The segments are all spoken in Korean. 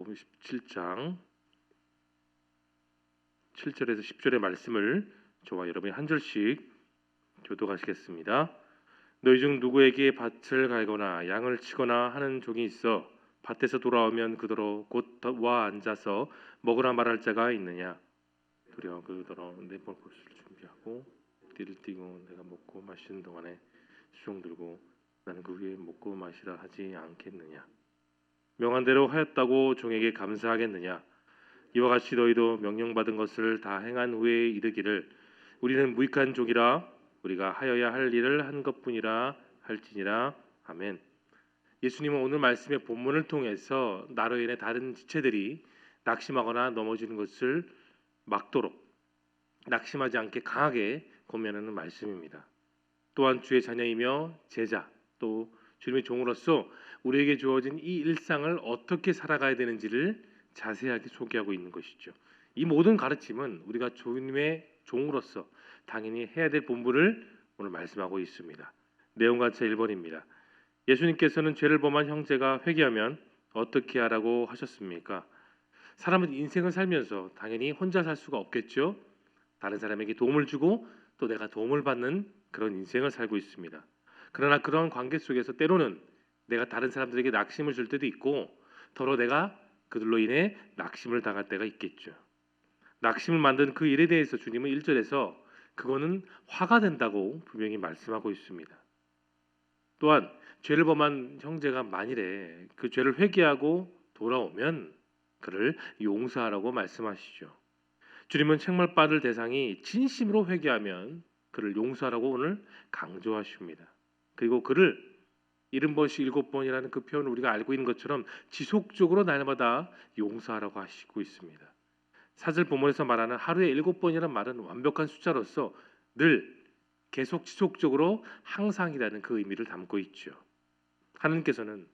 17장 7절에서 10절의 말씀을 저와 여러분이 한 절씩 교독하시겠습니다. 너희 중 누구에게 밭을 갈거나 양을 치거나 하는 종이 있어 밭에서 돌아오면 그더러 곧 와 앉아서 먹으라 말할 자가 있느냐? 그려 그더러 내 볼 것을 준비하고 띠를 띠고 내가 먹고 마시는 동안에 수종 들고 나는 그 위에 먹고 마시라 하지 않겠느냐? 명한 대로 하였다고 종에게 감사하겠느냐? 이와 같이 너희도 명령받은 것을 다 행한 후에 이르기를 우리는 무익한 종이라 우리가 하여야 할 일을 한 것뿐이라 할지니라. 아멘. 예수님은 오늘 말씀의 본문을 통해서 나로 인해 다른 지체들이 낙심하거나 넘어지는 것을 막도록 낙심하지 않게 강하게 권면하는 말씀입니다. 또한 주의 자녀이며 제자 또 주님의 종으로서 우리에게 주어진 이 일상을 어떻게 살아가야 되는지를 자세하게 소개하고 있는 것이죠. 이 모든 가르침은 우리가 주님의 종으로서 당연히 해야 될 본분을 오늘 말씀하고 있습니다. 내용과체 1번입니다. 예수님께서는 죄를 범한 형제가 회개하면 어떻게 하라고 하셨습니까? 사람은 인생을 살면서 당연히 혼자 살 수가 없겠죠. 다른 사람에게 도움을 주고 또 내가 도움을 받는 그런 인생을 살고 있습니다. 그러나 그런 관계 속에서 때로는 내가 다른 사람들에게 낙심을 줄 때도 있고 더러 내가 그들로 인해 낙심을 당할 때가 있겠죠. 낙심을 만든 그 일에 대해서 주님은 1절에서 그거는 화가 된다고 분명히 말씀하고 있습니다. 또한 죄를 범한 형제가 만일에 그 죄를 회개하고 돌아오면 그를 용서하라고 말씀하시죠. 주님은 책망받을 대상이 진심으로 회개하면 그를 용서하라고 오늘 강조하십니다. 그리고 그를 70번씩 7번이라는 그 표현을 우리가 알고 있는 것처럼 지속적으로 날마다 용서하라고 하시고 있습니다. 사절 본문에서 말하는 하루에 7번이라는 말은 완벽한 숫자로서 늘 계속 지속적으로 항상이라는 그 의미를 담고 있죠. 하나님께서는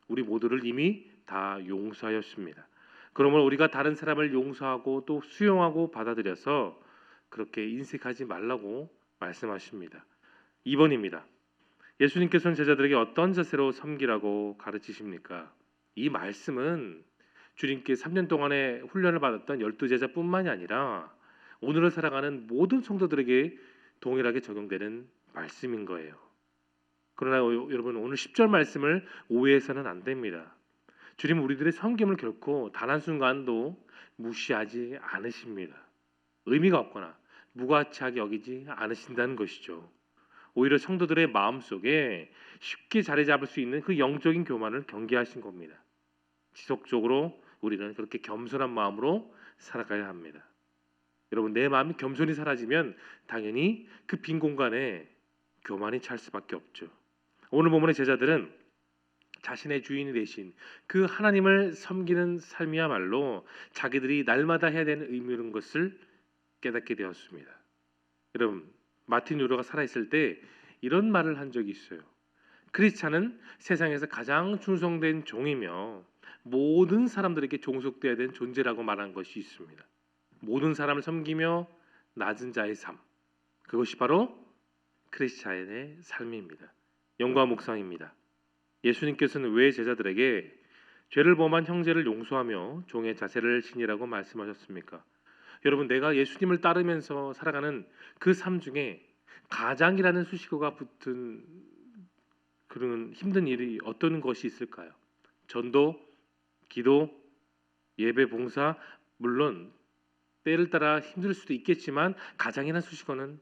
우리 모두를 이미 다 용서하였습니다. 그러므로 우리가 다른 사람을 용서하고 또 수용하고 받아들여서 그렇게 인색하지 말라고 말씀하십니다. 2번입니다. 예수님께서는 제자들에게 어떤 자세로 섬기라고 가르치십니까? 이 말씀은 주님께 3년 동안의 훈련을 받았던 12제자뿐만이 아니라 오늘을 살아가는 모든 성도들에게 동일하게 적용되는 말씀인 거예요. 그러나 여러분 오늘 10절 말씀을 오해해서는 안 됩니다. 주님은 우리들의 섬김을 결코 단 한순간도 무시하지 않으십니다. 의미가 없거나 무가치하게 여기지 않으신다는 것이죠. 오히려 성도들의 마음속에 쉽게 자리 잡을 수 있는 그 영적인 교만을 경계하신 겁니다. 지속적으로 우리는 그렇게 겸손한 마음으로 살아가야 합니다. 여러분 내 마음이 겸손히 사라지면 당연히 그 빈 공간에 교만이 찰 수밖에 없죠. 오늘 본문의 제자들은 자신의 주인이 되신 그 하나님을 섬기는 삶이야말로 자기들이 날마다 해야 되는 의무인 것을 깨닫게 되었습니다. 여러분 마틴 루터가 살아있을 때 이런 말을 한 적이 있어요. 크리스찬은 세상에서 가장 충성된 종이며 모든 사람들에게 종속되어야 되는 존재라고 말한 것이 있습니다. 모든 사람을 섬기며 낮은 자의 삶, 그것이 바로 크리스찬의 삶입니다. 영과 묵상입니다. 예수님께서는 왜 제자들에게 죄를 범한 형제를 용서하며 종의 자세를 지니라고 말씀하셨습니까? 여러분 내가 예수님을 따르면서 살아가는 그 삶 중에 가장이라는 수식어가 붙은 그런 힘든 일이 어떤 것이 있을까요? 전도, 기도, 예배, 봉사 물론 때를 따라 힘들 수도 있겠지만 가장이라는 수식어는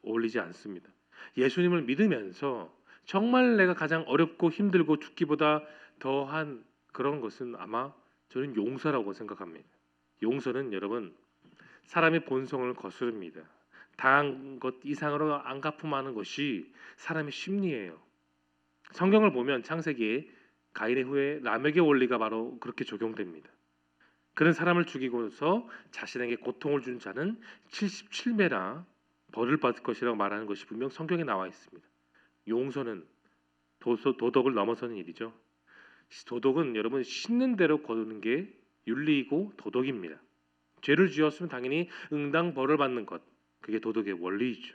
어울리지 않습니다. 예수님을 믿으면서 정말 내가 가장 어렵고 힘들고 죽기보다 더한 그런 것은 아마 저는 용서라고 생각합니다. 용서는 여러분 사람의 본성을 거스릅니다. 당한 것 이상으로 안 갚음하는 것이 사람의 심리예요. 성경을 보면 창세기에 가인의 후에 라멕의 원리가 바로 그렇게 적용됩니다. 그런 사람을 죽이고서 자신에게 고통을 준 자는 77배나 벌을 받을 것이라고 말하는 것이 분명 성경에 나와 있습니다. 용서는 도덕을 넘어서는 일이죠. 도덕은 여러분 씻는 대로 거두는 게 윤리이고 도덕입니다. 죄를 지었으면 당연히 응당 벌을 받는 것, 그게 도덕의 원리이죠.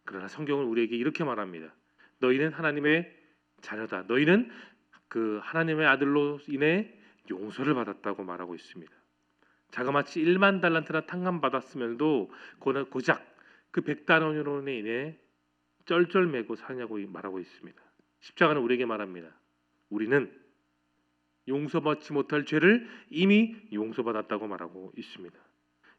그러나 성경은 우리에게 이렇게 말합니다. 너희는 하나님의 자녀다. 너희는 그 하나님의 아들로 인해 용서를 받았다고 말하고 있습니다. 자그마치 1만 달란트나 탕감받았으면도 고작 그 100달러로 인해 쩔쩔매고 사냐고 말하고 있습니다. 십자가는 우리에게 말합니다. 우리는 용서받지 못할 죄를 이미 용서받았다고 말하고 있습니다.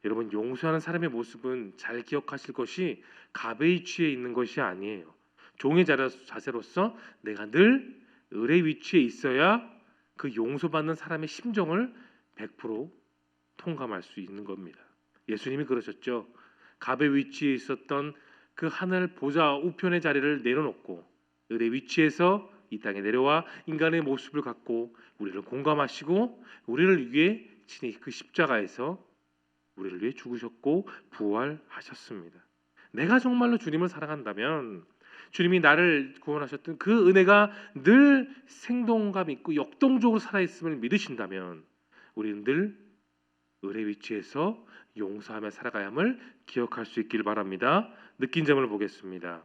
여러분, 용서하는 사람의 모습은 잘 기억하실 것이 갑의 위치에 있는 것이 아니에요. 종의 자세로서 내가 늘 을의 위치에 있어야 그 용서받는 사람의 심정을 100% 통감할 수 있는 겁니다. 예수님이 그러셨죠. 갑의 위치에 있었던 그 하늘 보좌 우편의 자리를 내려놓고 을의 위치에서 이 땅에 내려와 인간의 모습을 갖고 우리를 공감하시고 우리를 위해 친히 그 십자가에서 우리를 위해 죽으셨고 부활하셨습니다. 내가 정말로 주님을 사랑한다면 주님이 나를 구원하셨던 그 은혜가 늘 생동감 있고 역동적으로 살아있음을 믿으신다면 우리는 늘 을의 위치에서 용서하며 살아가야 함을 기억할 수 있길 바랍니다. 느낀 점을 보겠습니다.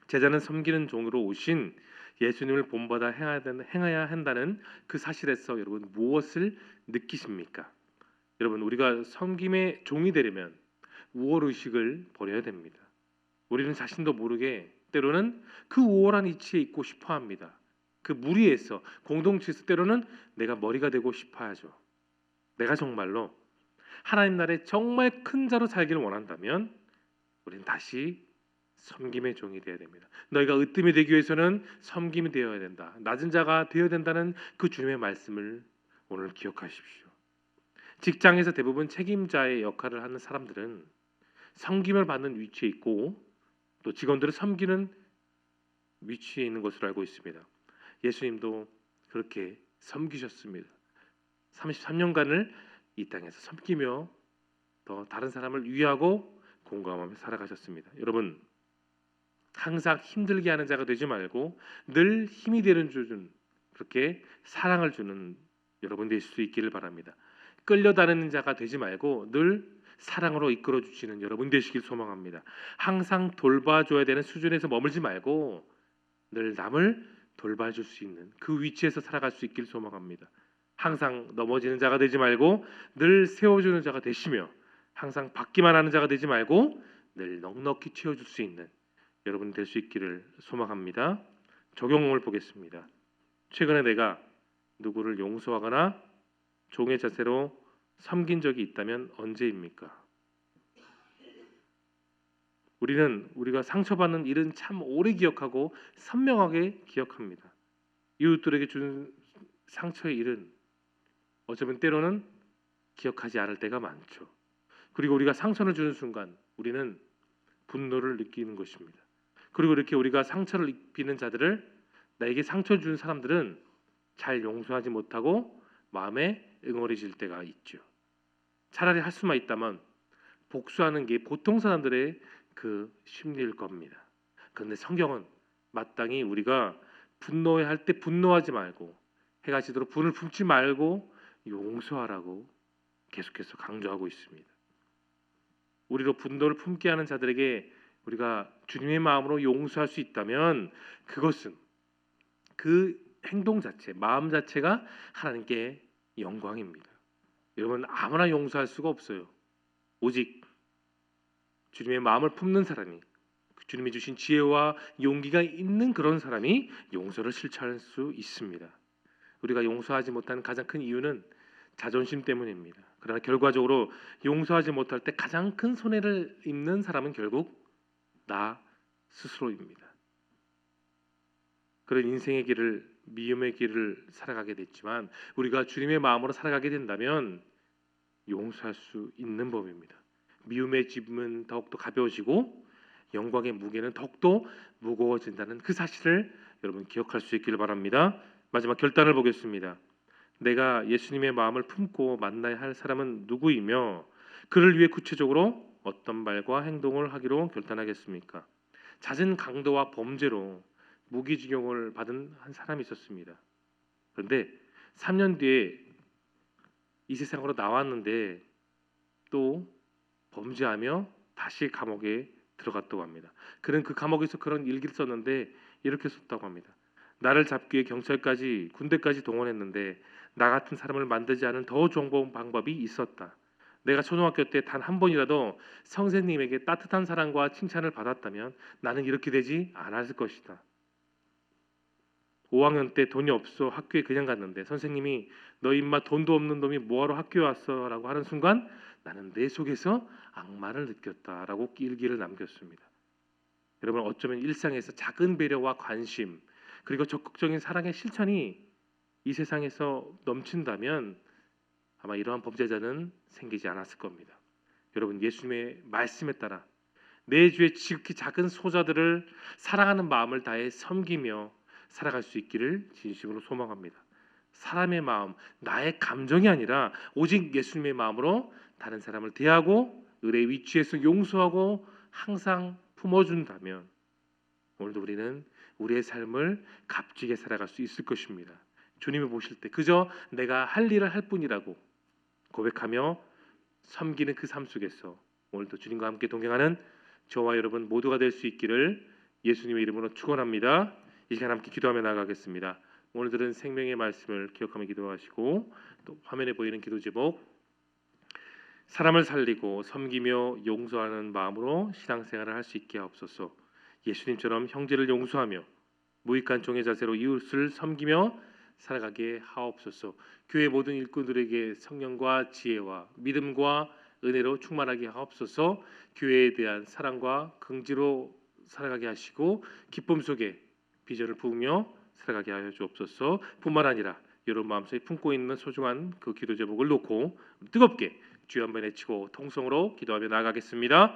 제자는 섬기는 종으로 오신 예수님을 본받아 행해야 한다는 그 사실에서 여러분 무엇을 느끼십니까? 여러분, 우리가 섬김의 종이 되려면 우월의식을 버려야 됩니다. 우리는 자신도 모르게 때로는 그 우월한 위치에 있고 싶어합니다. 그 무리에서 공동체에서 때로는 내가 머리가 되고 싶어하죠. 내가 정말로 하나님 나라에 정말 큰 자로 살기를 원한다면 우리는 다시 섬김의 종이 되어야 됩니다. 너희가 으뜸이 되기 위해서는 섬김이 되어야 된다. 낮은 자가 되어야 된다는 그 주님의 말씀을 오늘 기억하십시오. 직장에서 대부분 책임자의 역할을 하는 사람들은 섬김을 받는 위치에 있고 또 직원들을 섬기는 위치에 있는 것으로 알고 있습니다. 예수님도 그렇게 섬기셨습니다. 33년간을 이 땅에서 섬기며 더 다른 사람을 위하고 공감하며 살아가셨습니다. 여러분, 항상 힘들게 하는 자가 되지 말고 늘 힘이 되는 주는 그렇게 사랑을 주는 여러분 되실 수 있기를 바랍니다. 끌려다니는 자가 되지 말고 늘 사랑으로 이끌어 주시는 여러분 되시길 소망합니다. 항상 돌봐줘야 되는 수준에서 머물지 말고 늘 남을 돌봐줄 수 있는 그 위치에서 살아갈 수 있길 소망합니다. 항상 넘어지는 자가 되지 말고 늘 세워주는 자가 되시며 항상 받기만 하는 자가 되지 말고 늘 넉넉히 채워줄 수 있는 여러분 될 수 있기를 소망합니다. 적용을 보겠습니다. 최근에 내가 누구를 용서하거나 종의 자세로 섬긴 적이 있다면 언제입니까? 우리는 우리가 상처받는 일은 참 오래 기억하고 선명하게 기억합니다. 이웃들에게 준 상처의 일은 어쩌면 때로는 기억하지 않을 때가 많죠. 그리고 우리가 상처를 주는 순간 우리는 분노를 느끼는 것입니다. 그리고 이렇게 우리가 상처를 입히는 자들을 나에게 상처 준 사람들은 잘 용서하지 못하고 마음에 응어리질 때가 있죠. 차라리 할 수만 있다면 복수하는 게 보통 사람들의 그 심리일 겁니다. 그런데 성경은 마땅히 우리가 분노해야 할 때 분노하지 말고 해가 지도록 분을 품지 말고 용서하라고 계속해서 강조하고 있습니다. 우리로 분노를 품게 하는 자들에게 우리가 주님의 마음으로 용서할 수 있다면 그것은 그 행동 자체, 마음 자체가 하나님께 영광입니다. 여러분, 아무나 용서할 수가 없어요. 오직 주님의 마음을 품는 사람이, 주님이 주신 지혜와 용기가 있는 그런 사람이 용서를 실천할 수 있습니다. 우리가 용서하지 못하는 가장 큰 이유는 자존심 때문입니다. 그러나 결과적으로 용서하지 못할 때 가장 큰 손해를 입는 사람은 결국 나 스스로입니다. 그런 인생의 길을, 미움의 길을 살아가게 됐지만 우리가 주님의 마음으로 살아가게 된다면 용서할 수 있는 법입니다. 미움의 짐은 더욱더 가벼워지고 영광의 무게는 더욱더 무거워진다는 그 사실을 여러분 기억할 수 있기를 바랍니다. 마지막 결단을 보겠습니다. 내가 예수님의 마음을 품고 만나야 할 사람은 누구이며 그를 위해 구체적으로 어떤 말과 행동을 하기로 결단하겠습니까? 잦은 강도와 범죄로 무기징역을 받은 한 사람이 있었습니다. 그런데 3년 뒤에 이 세상으로 나왔는데 또 범죄하며 다시 감옥에 들어갔다고 합니다. 그는 그 감옥에서 그런 일기를 썼는데 이렇게 썼다고 합니다. 나를 잡기 위해 경찰까지 군대까지 동원했는데 나 같은 사람을 만들지 않은 더 좋은 방법이 있었다. 내가 초등학교 때 단 한 번이라도 선생님에게 따뜻한 사랑과 칭찬을 받았다면 나는 이렇게 되지 않았을 것이다. 5학년 때 돈이 없어 학교에 그냥 갔는데 선생님이 너 임마 돈도 없는 놈이 뭐하러 학교에 왔어? 라고 하는 순간 나는 내 속에서 악마를 느꼈다라고 일기를 남겼습니다. 여러분, 어쩌면 일상에서 작은 배려와 관심 그리고 적극적인 사랑의 실천이 이 세상에서 넘친다면 아마 이러한 범죄자는 생기지 않았을 겁니다. 여러분, 예수님의 말씀에 따라 내 주의 지극히 작은 소자들을 사랑하는 마음을 다해 섬기며 살아갈 수 있기를 진심으로 소망합니다. 사람의 마음, 나의 감정이 아니라 오직 예수님의 마음으로 다른 사람을 대하고 을의 위치에서 용서하고 항상 품어준다면 오늘도 우리는 우리의 삶을 값지게 살아갈 수 있을 것입니다. 주님이 보실 때 그저 내가 할 일을 할 뿐이라고 고백하며 섬기는 그 삶 속에서 오늘도 주님과 함께 동행하는 저와 여러분 모두가 될 수 있기를 예수님의 이름으로 축원합니다. 이 시간 함께 기도하며 나가겠습니다. 오늘 들은 생명의 말씀을 기억하며 기도하시고 또 화면에 보이는 기도 제목 사람을 살리고 섬기며 용서하는 마음으로 신앙생활을 할 수 있게 하옵소서. 예수님처럼 형제를 용서하며 무익한 종의 자세로 이웃을 섬기며 살아가게 하옵소서. 교회 모든 일꾼들에게 성령과 지혜와 믿음과 은혜로 충만하게 하옵소서. 교회에 대한 사랑과 긍지로 살아가게 하시고 기쁨 속에 비전을 부으며 살아가게 하여 주옵소서. 뿐만 아니라 여러분 마음속에 품고 있는 소중한 그 기도 제목을 놓고 뜨겁게 주여 한번 외치고 통성으로 기도하며 나아가겠습니다.